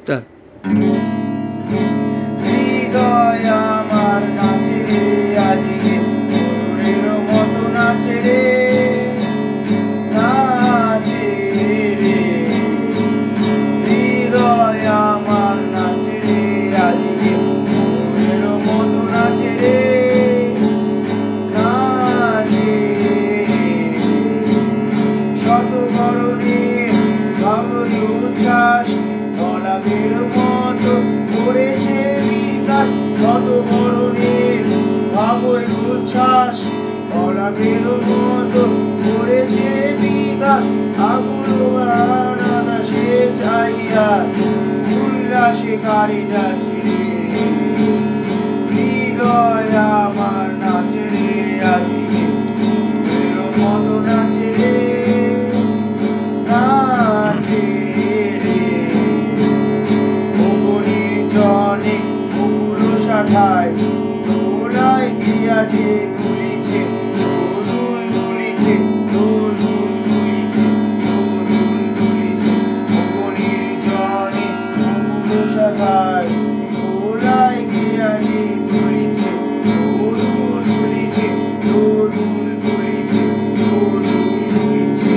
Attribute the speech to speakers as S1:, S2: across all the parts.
S1: Star.
S2: হৃদয় আমার নাচে রে আজকে ফুলের মতো নাচে রে, নাচে রে। হৃদয় আমার নাচে রে আজকে ফুলের মতো নাচে রে, নাচে রে। শত বরণের ভাবরি উচ্ছ্বাস গলাবের মতো করেছে বিকাশ। শত বরণের ভাবরি উচ্ছ্বাস গলাবের মতো করেছে বিকাশ। আগুন বাতাসে চাইয়া উল্লাসে কারে যাচ্ছে রে, হৃদয় আমার নাচে রে আজকে ফুলের মতো নাচে রে, নাচে রে। অগণির জনে মুকুল শাখায় দোলায় গিয়াছে দুলিছে দোলুল দুলিছে, দোলুল দুলিছে, দোলুল দুলিছে। অগণির জনে মুকুল শাখায় দোলায় গিয়াছে দুলিছে, দোলুল দুলিছে, দোলুল দুলিছে, দোলুল দুলিছে।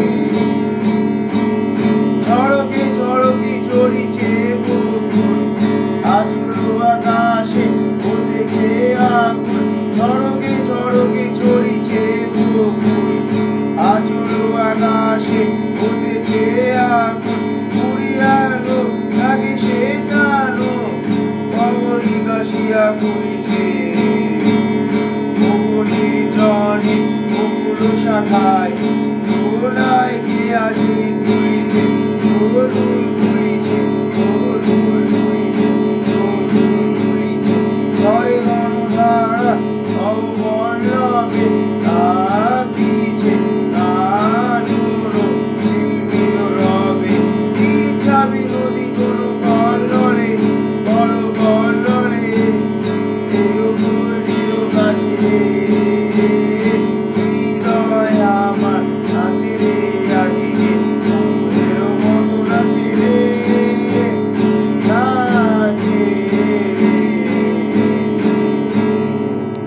S2: ঝড়কে ঝড়কে চড়িছে বকুল, আজুড়ো আকাশে উঠেছে আগুন। ঝড়কে ঝড়কে চড়িছে বকুল, আজুড়ো আকাশে উঠেছে আগুন। পুরিয়ালো লাগে সে জানো কবরি কাশিয়া পুরিছে, অগণির জনে মুকুল শাখায়